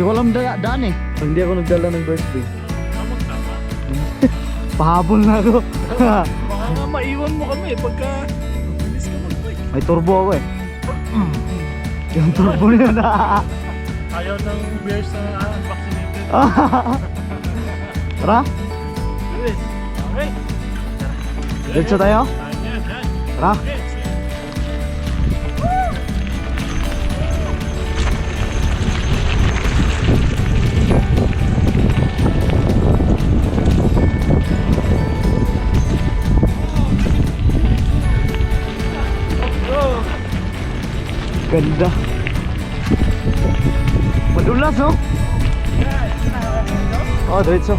Di ko alam daan eh. Hindi ako nagdala ng birthday. Pahabol na ako. Baka nga maiwan mo kami pagka bilis ka mag-bike. May turbo ako eh. Yung turbo niya na. Ayaw ng bears na vaccinated. Tara, Luis, okay. diretso tayo. Tara. Ganda. Madulas no? Oh, diretso.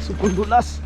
Super dulas.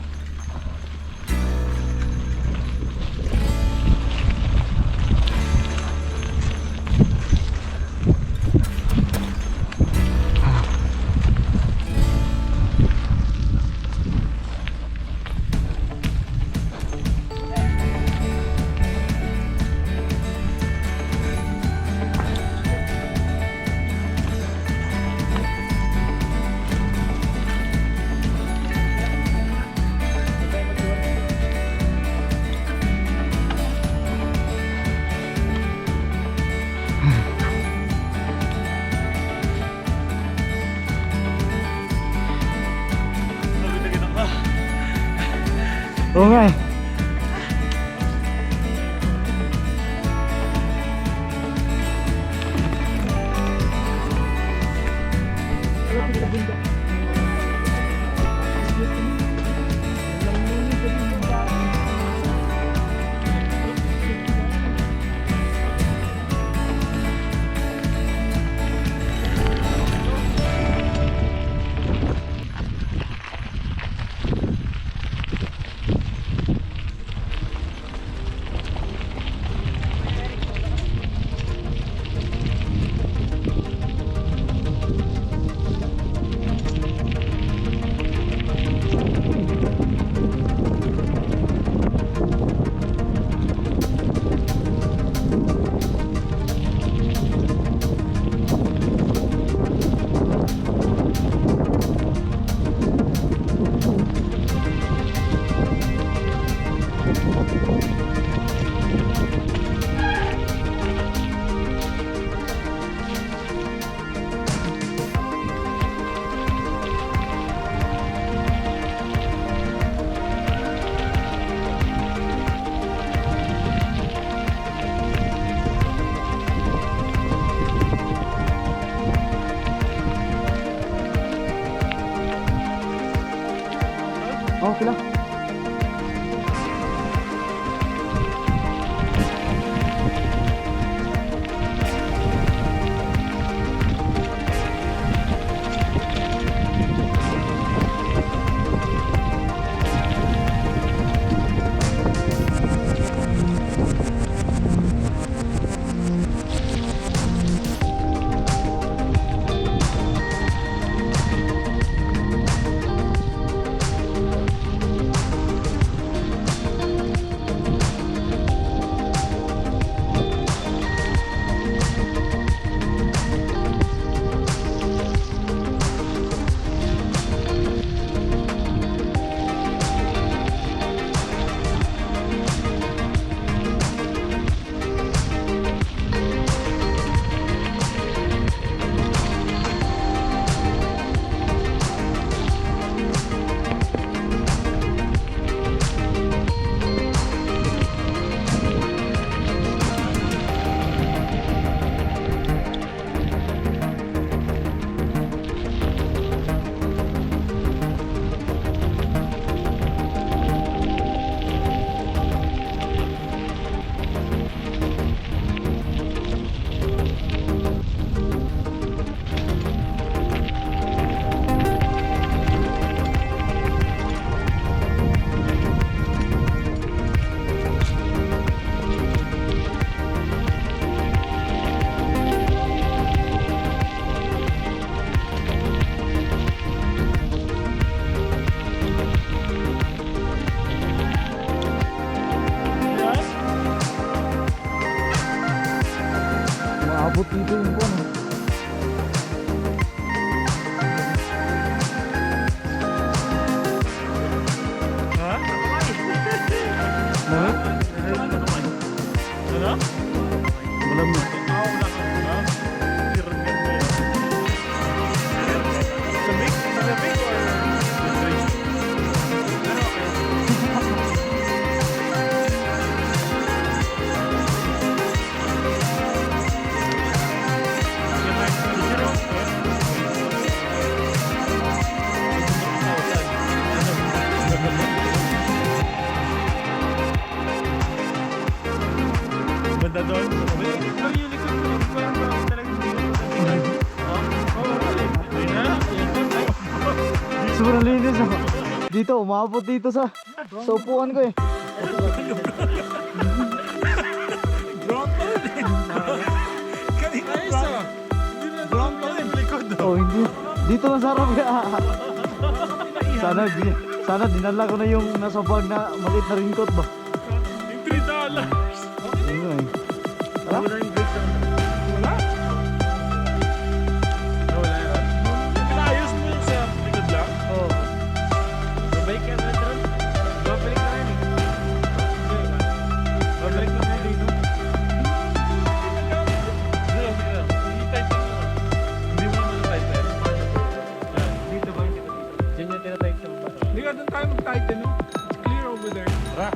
Oo nga eh. Umabot dito yung buwan. Ha? Lamig? Ano? Malamig. Wala ka ba? Tirgan mo yun. Lamig? Malamig or? Pero okay. Banda doon. Ang yung likod ko. Parang talagang Sobrang linis oh. Dito, umabot dito sa upuan ko eh. ground pa rin. Kanina ground pa rin likod. Oh, hindi. Dito na sarap ka. Sana dinala ko na yung nasa bag na maliit na ringkot ba. Yung $3. Ano eh. Tara? Wala yung break down. Wala? Wala yun. Pinayos mo yung sa likod lang? Oo. Babalik ka na doon? Babalik na rin eh. Babalik na rin dito. I-tighten mo. Hindi mo naman i-tighten. Dito ba? Dito. Diyan yung tinatighten mo ba? Hindi ka doon tayo mag-tighten no? It's clear over there. Tara.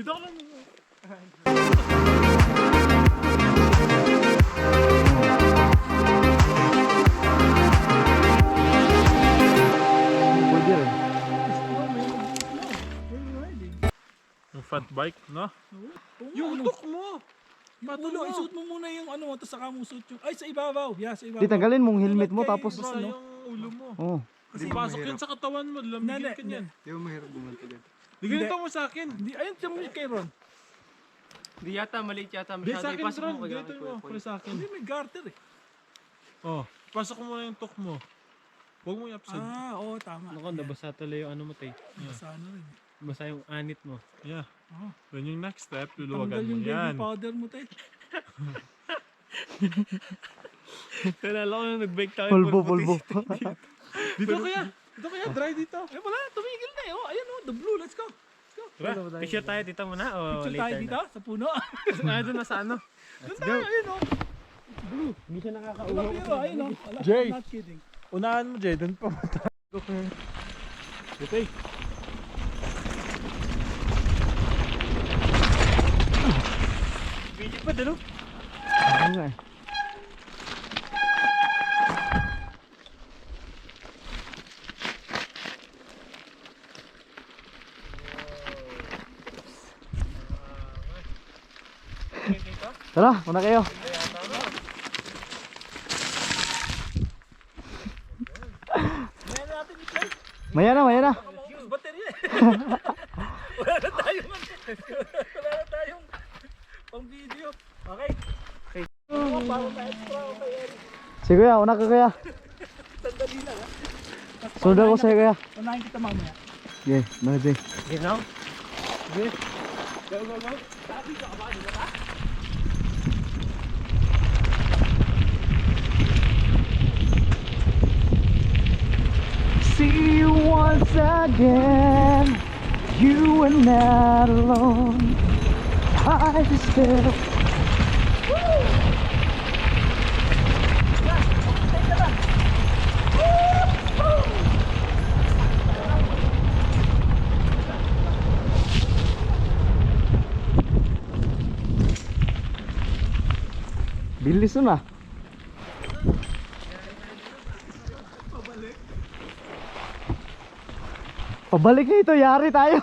Dito ka lang. Pwede rin. Yung fat bike, no? Yung Utok mo! Ulo, isuot mo muna yung ano mo, tapos saka mo suot yung... Ay, sa ibabaw. Yeah, sa ibabaw. Di tanggalin mong helmet mo Kay tapos... Basta Ron, no? yung ulo mo. Oo. Kasi pasok yan sa katawan mo, lamigin ka niyan. Di ba mahirap bumanto dyan? Di ganito mo sa akin. Hindi, ayun, siya mo kay Ron. Di yata, maliit yata. Di sa Masyado akin, ipasok Ron. mo kay Ganito mo. Para sa akin. Hindi, may garter eh. Oh, pasok mo na yung tok mo. Huwag mo i-upside. Ah, oo, tama. Naku, nabasa tuloy yung ano mo, tay. Basta ano rin. Basa yung anit mo. Yeah. Oh. Then yung next step, Tanggal luluwagan mo yung yan. baby powder mo, tayo. Kalala ko nung nag-bike tayo. Pulbo. Dito kaya. Dito kaya, dry dito. Eh, wala, tumigil na eh. Oh, ayun oh, the blue, let's go. Tara. Picture tayo dito muna o Picture tayo later dito, sa puno. Doon na sa ano? Doon tayo, ayun oh. Hindi siya Wala, nakakauwi. pero ayun oh. Wala, Jay. I'm not kidding. Unahan mo, Jay. Doon pa mo tayo. Dito eh. Video pa dalo. Ano nga eh. Tara, una kayo. Ngayon natin i-play. Maya na. Use battery eh. Wala na tayong pang video. Okay. Parang na-extra ako kay Eric. Sige kuya, una ka kuya. Sandali lang ha. Sunod ako sa'yo kuya. Unahin kita mamaya. Okay, mga Jay. Ginaw? Go. Sabi ka ba? Di ba? See you once again. You are not alone. I still. Bilis na. Pabalik na ito, yari tayo.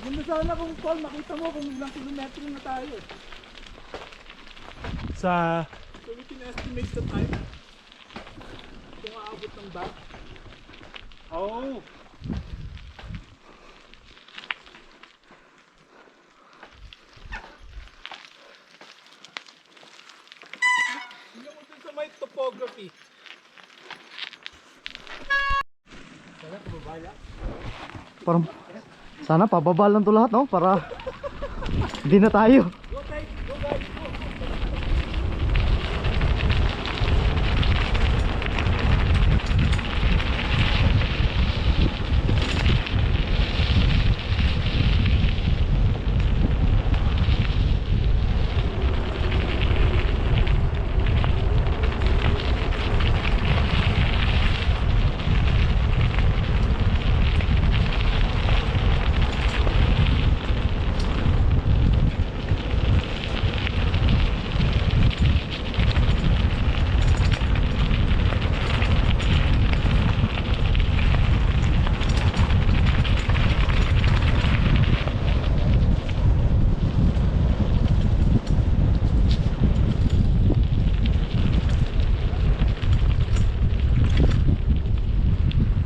Ganda sana kung Paul, makita mo kung ilang kilometro na tayo. Sa... So we can estimate the time. Kung aabot ng back. Oh! Tingnan mo dun sa may topography. Parang sana pababa lang to lahat, no? Para hindi na tayo. Go guys, go guys, go.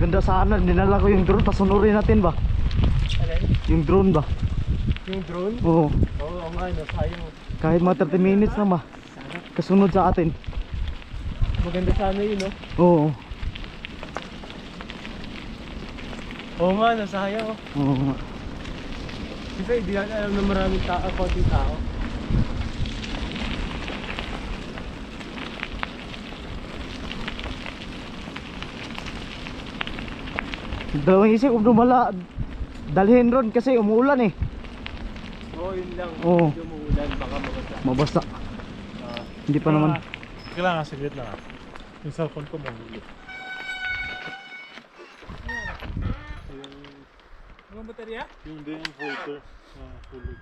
Ganda sana, dinala ko yung drone, pasunurin natin ba? Yung drone ba? Yung drone? Oo. Oo nga, nasayang. Kahit mga 30 minutes na ba? Kasunod sa atin. Maganda sana yun, no? Oo. Oo nga, nasayang. Oo nga. Kasi hindi natin alam na maraming tao, konting tao. Dalawang isip kung dumala, dalhin ron kasi umuulan eh. Oo, yun lang. Oo. Medyo muulan, baka mabasa. Mabasa. Hindi pa naman. Kailangan, saglit lang. Yung cellphone ko mahulog. Walang baterya? Yung din yung photo. Hulog.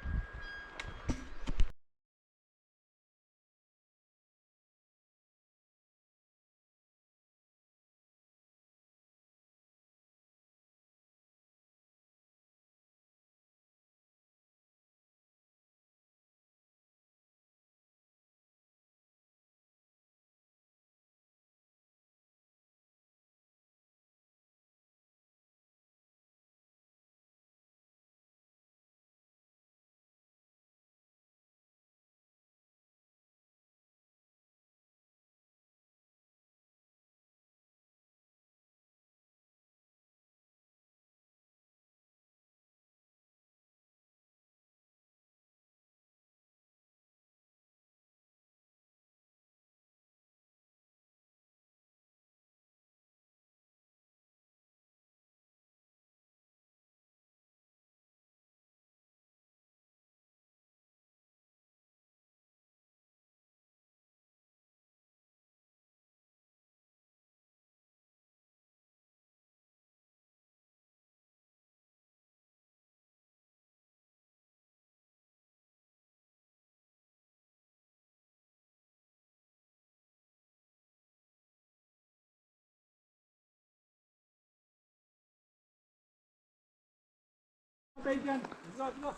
Okay dyan. Go.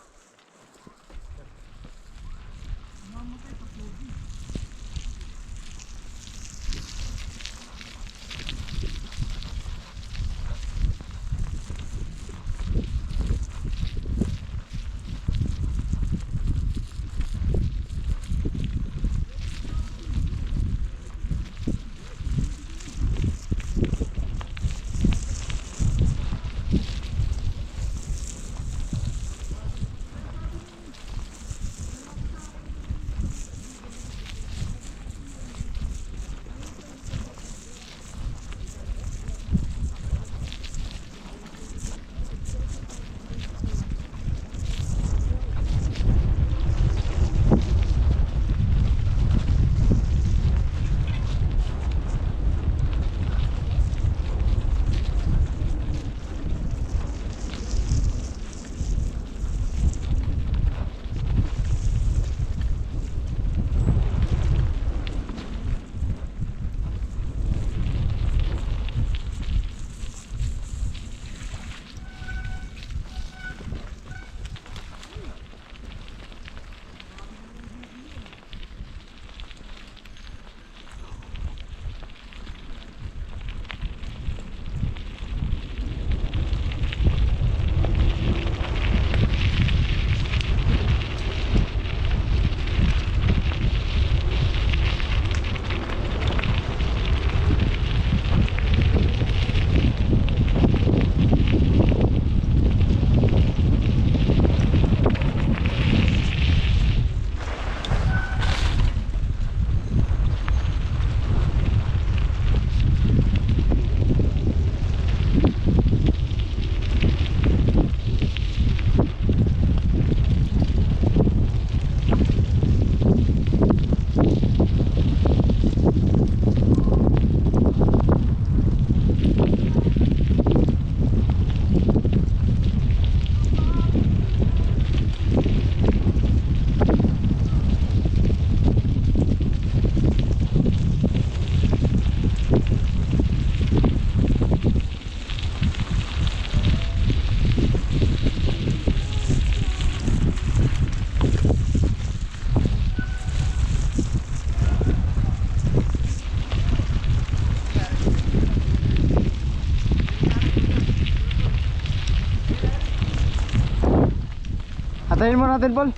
Patayin mo natin, Paul.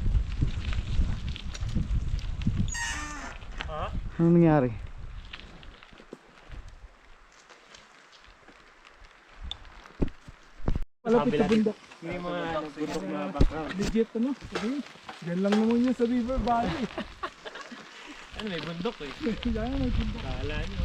Ha? Anong nangyari? Malapit sa bundok. May mga bundok na background. Legit ano? Sige. Yan lang naman yun sa River Valley. Ano, may bundok eh. Yan may bundok. Kala nyo.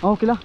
Oh, kila.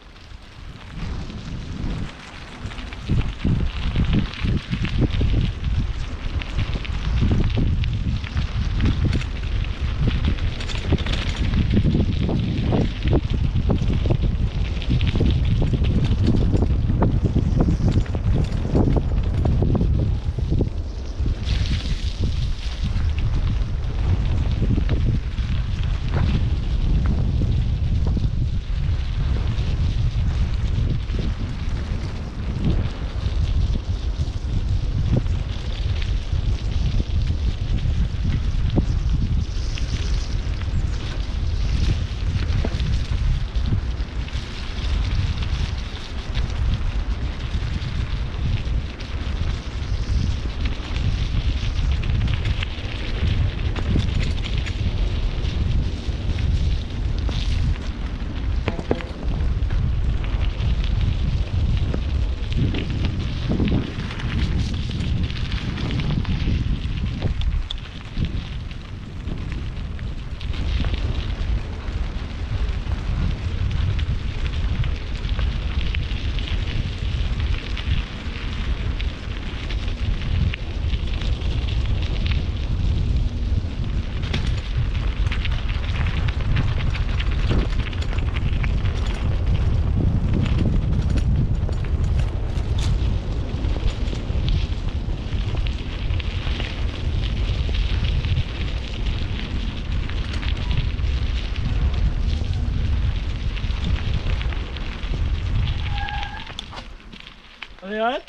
Ano yan?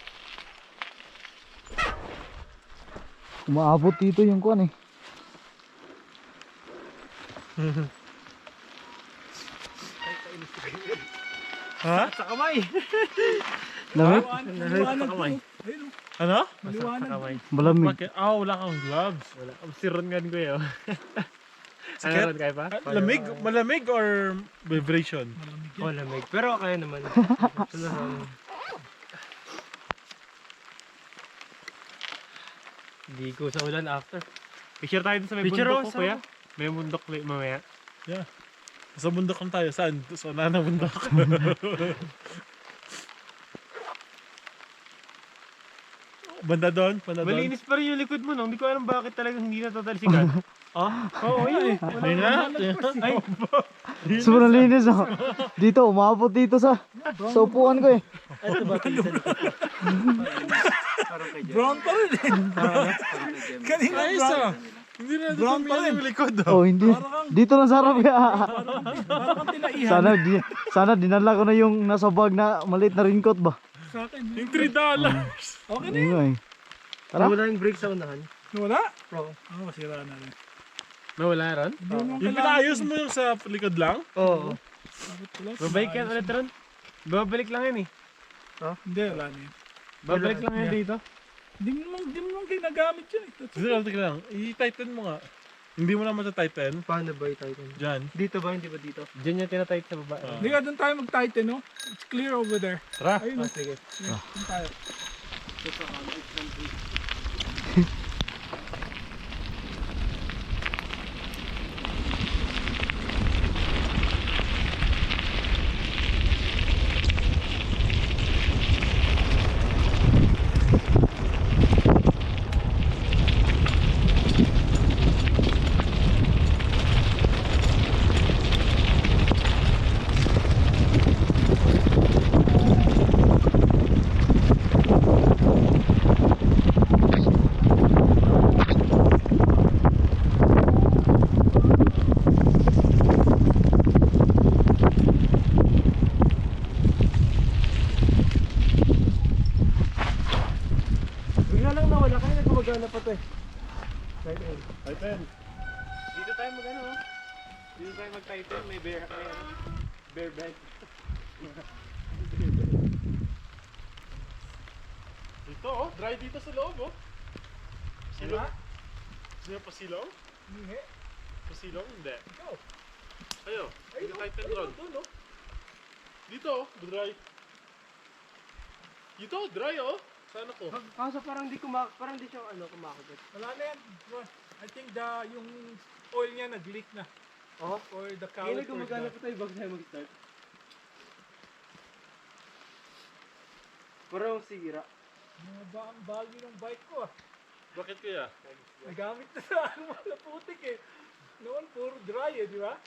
Umaabot dito yung kuan eh. Ha? Sa kamay. Lamig? Maliwanag Sa kamay. po. Ayun, Ano? maliwanag. Sa kamay. Malamig. Bakit? Ah, wala kang gloves. Wala. Si Ron nga ko yun. Ano Sakit? Ron, kaya pa? Lamig? Malamig or vibration? Oh, lamig. Pero kaya naman. Hindi ko sa ulan after. Picture tayo dun sa may Picture bundok ako, ko, kuya. May bundok mamaya. Yeah. Sa bundok lang tayo. Saan? Sa unahan ng bundok. Banda doon? Banda doon? Malinis pa rin yung likod mo, no? Hindi ko alam bakit talagang hindi natatalsikan. Ah? Oo, yun. Ayun nga. Ay, Sobrang linis oh. Dito, umabot dito sa upuan ko eh. ito ba? Brown pa rin eh. Kanina Ayos brown. ah. Hindi na Brown pa rin. yung likod ah. Oh, hindi. Dito na sarap ya. Parang tinaihan Sana dinala ko na yung nasa bag na maliit na raincoat ba. sa akin. Yung $3. Okay na Yun yun. nga eh. Tara. Wala yung brake sa unahan. Wala? Oo. Oo, masira na rin. Nawala, Ron? Hindi mo naman Yung pinaayos mo yung sa likod lang? Oo. kailangan. Babalik yan ulit, Ron. Babalik lang yan eh. Hindi, wala na yun. Babalik lang yan dito. Hindi mo naman ginagamit yun eh. Sige lang. I-tighten mo nga. Hindi mo naman sa tighten. Paano ba i-tighten? Diyan. Dito ba? Hindi ba dito? Diyan yung tinatight sa baba. Hindi ka doon tayo mag-tighten, no? It's clear over there. Tara. Ayun, no? Sige. Doon tayo. Bigla lang nawala kasi nagkumagana pa to eh. Tighten. Dito tayo mag-ano oh. Dito tayo mag-tighten. May bare bed. Ito oh. Dry dito sa loob oh. Silong. Gusto niyo pasilong? Hindi. Pasilong? Hindi. Ayo. Dito tighten ron. Dito oh. Dry. Dito dry oh. Sana ko. Kaso parang di siya kumakabit. Wala na yan. I think yung oil niya nag-leak na. Oh? Or the Kaya caliper. gumagana pa tayo bago tayo mag-start. Parang sira. Mga ba ang value ng bike ko ah. Bakit kuya? Nagamit na sa ano mga putik eh. Noon puro dry eh, di ba?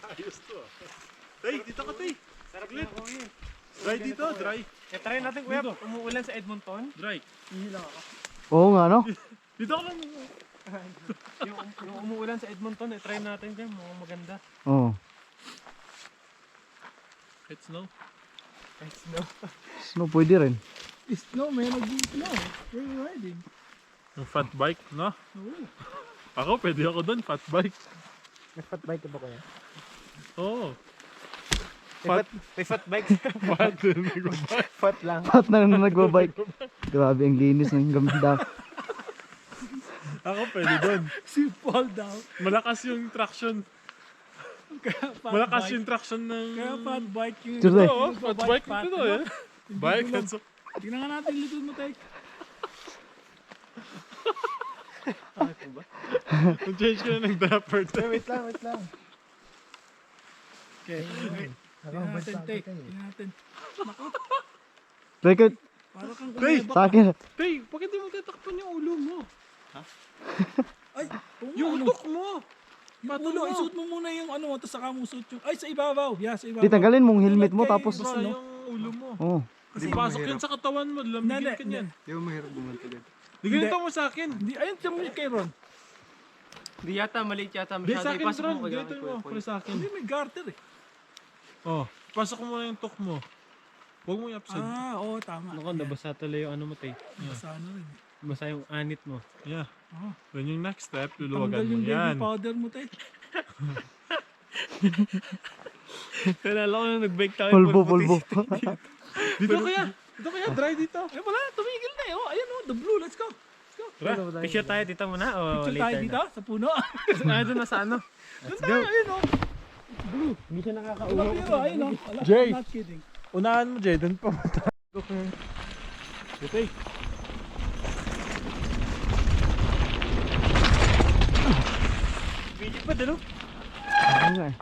Ayos to ah. Tay, dito ka tay. Sarap na ako yun. Dry dito, dry. Try natin kuya, umuulan sa Edmonton. Dry. Oo nga, no? Dito ka lang. yung umuulan sa Edmonton, try natin dyan, mukhang maganda. Oo. Kahit snow. Kahit snow. Snow pwede rin. Snow, may nag-snow. We're riding. Yung fat bike, no? Oo. Ako, pwede ako doon, fat bike. Nag-fat bike ka ba kuya? Oo. May fat bike. Fat bike. Fat lang. Pat na nagbabike. Grabe, ang linis ng ganda. Ako, pwede doon. Si fall down. Malakas yung traction. Kaya fat Malakas bike. yung traction ng... Kaya fat bike yung... Sure, Ito, oh, fat bike ito eh. Bike, gulong. so... Tingnan nga natin likod mo tayo. Nag-change ka na ng diaper tayo. Wait lang. Okay. Tingnan natin, tay. Tingnan natin. Record, Para kang Tay! kumebak. sa akin. Tay, bakit di mo tatakpan yung ulo mo? Ay, Yung utok mo! Yung ulo, isuot mo muna yung ano mo, tapos saka mo suot yung... Ay, sa ibabaw. Yeah, sa ibabaw. Di, tanggalin mong helmet mo Kay tapos... Basta Ron, no? yung ulo mo. Oo. Kasi pasok yun sa katawan mo, lamigin ka niyan. Di ba mahirap bumunta dito? Di ganito mo sa akin. Hindi, ayun, tiyan mo yung kay Ron. Di yata, maliit yata Di sa masyado. akin, Ipasok Ron. mo kaya Ganito kay mo, Kuya pala sa akin. Hindi, may garter eh. Oh, pasok mo na yung tok mo. Huwag mo i-upside. Ah, oo, tama. Naku, nabasa tuloy yung ano mo, tay. Basta ano rin. Basa yung anit mo. Yeah. Oh. Then yung next step, Tanggal luluwagan mo yung baby yan. powder mo tayo. Kailan ko nung nag-bake tayo. Pulbo. Dito kaya! Dito kaya, dry dito. Eh wala, tumigil na eh. Oh, ayan oh, the blue, let's go. Tara. Picture tayo dito muna o Picture later tayo dito, sa puno. Doon na sa ano? Doon tayo, ayun oh. Hindi siya Wala nakakauhaw. pero, ayun oh. Wala, Jay. I'm not kidding. Unahan mo, Jay. Doon pa mo tayo. Dito eh. Video pa dalo? Oo nga eh.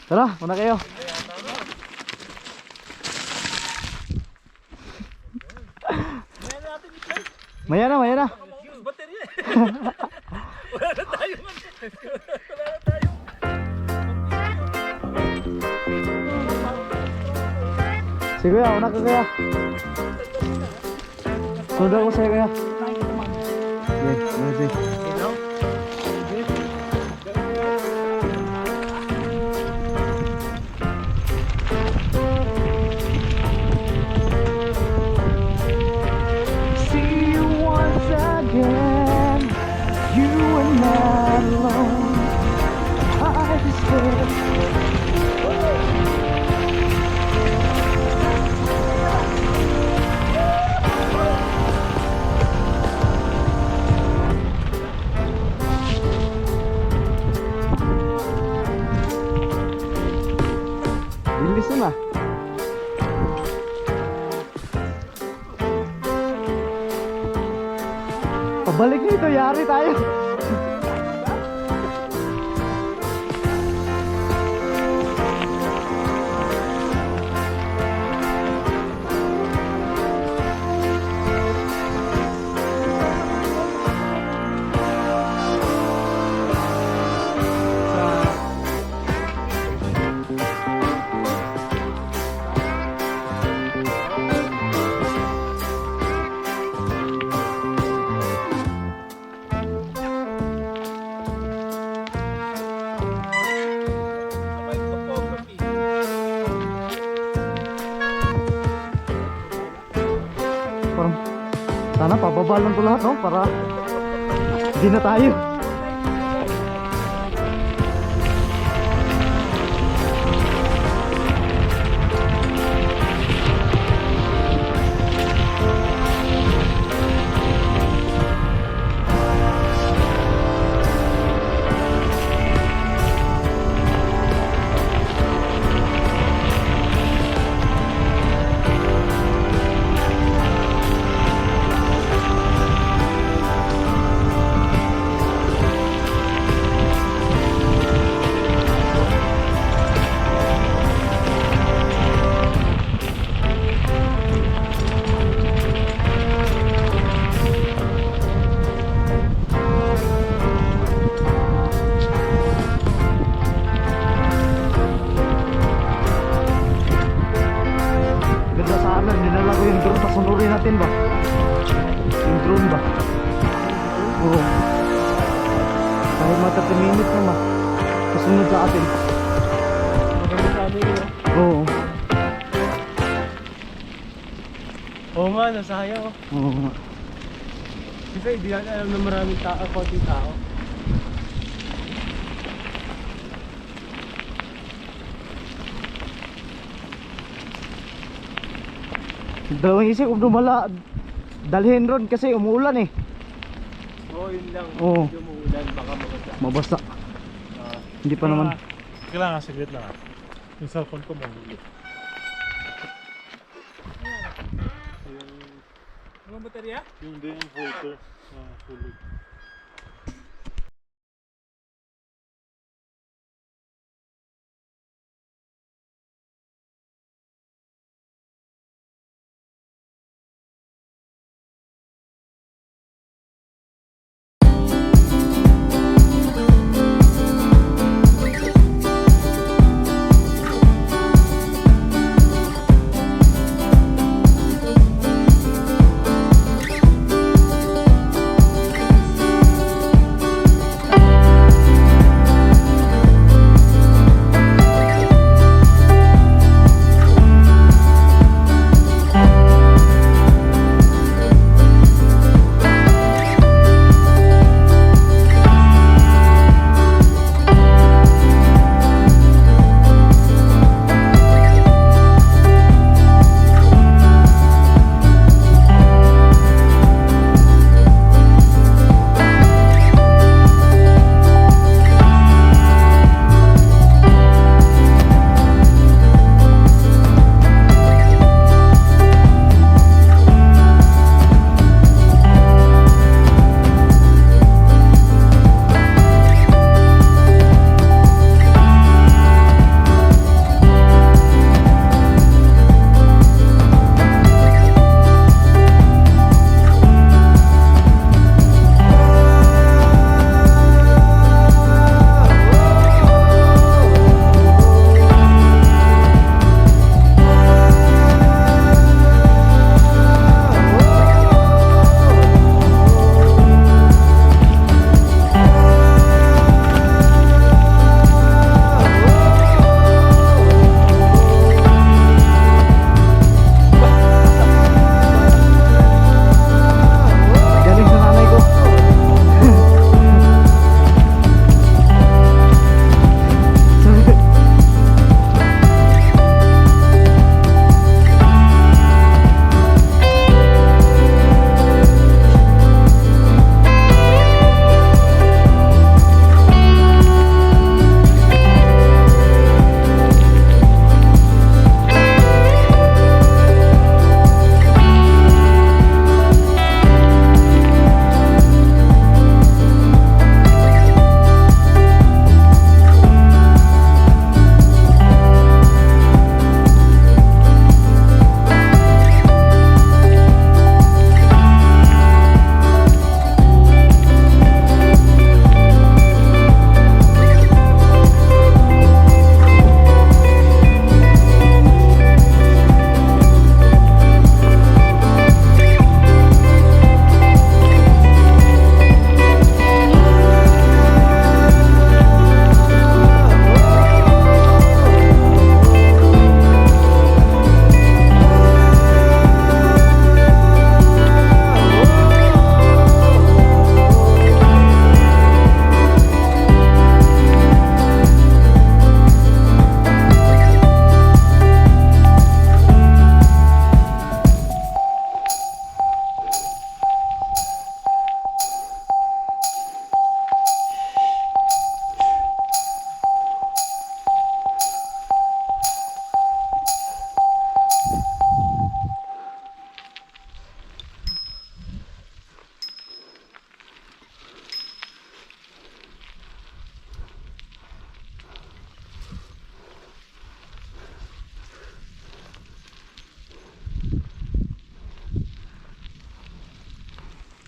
Tara, muna kayo. Maya na. Use battery eh. Wala na tayo man. Wala na tayo. Sige kuya, una ka kuya. Sunod ako sa'yo kuya. Okay, see you once again. You are not alone. I just said. Bilis na. Pabalik nito, yari tayo. Sabay topography. Parang, sana pababa lang to lahat, no? Para hindi na tayo. Oo. Kahit mga 30 minutes naman. Kasunod sa atin. Maganda sa amin yun. Oo. Oo nga, nasayang oh. Oo nga. Kasi hindi natin alam na maraming tao, konting tao. Dalawang isip kung dumala dalhin ron kasi umuulan eh. Oo, yun lang. Oo. Medyo muulan, baka mabasa. Mabasa. Hindi pa naman. Kailangan saglit lang. Yung cellphone ko mahuli. Anong baterya? Yung din filter. Hulog.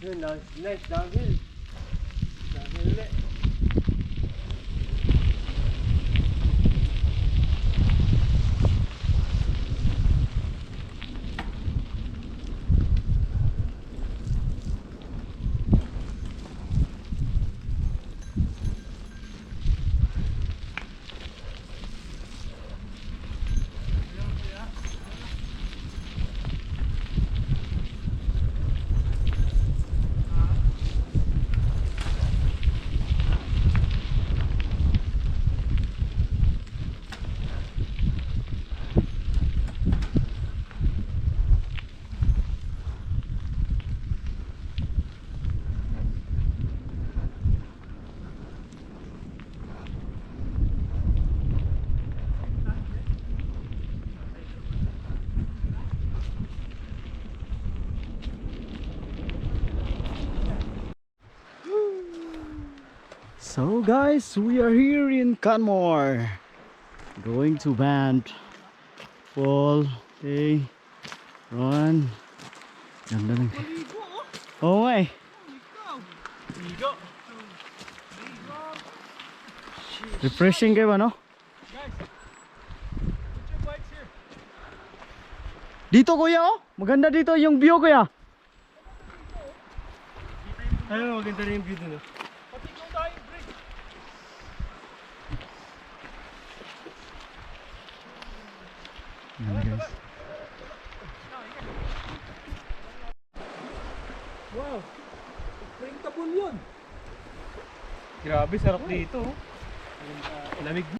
Yun, nice downhill. Downhill ulit. So guys, we are here in Canmore. Going to band. Fall. Okay. Run. Ganda ng... Oo nga eh. Ligo. Refreshing kayo ano? Guys, put your bikes here. Dito kuya oh. Maganda dito yung view kuya. Ayun, maganda rin yung view dun. Pati ikaw tayo, bridge. Ganda guys. Wow. Printable yun. Grabe, sarap dito. Lamig.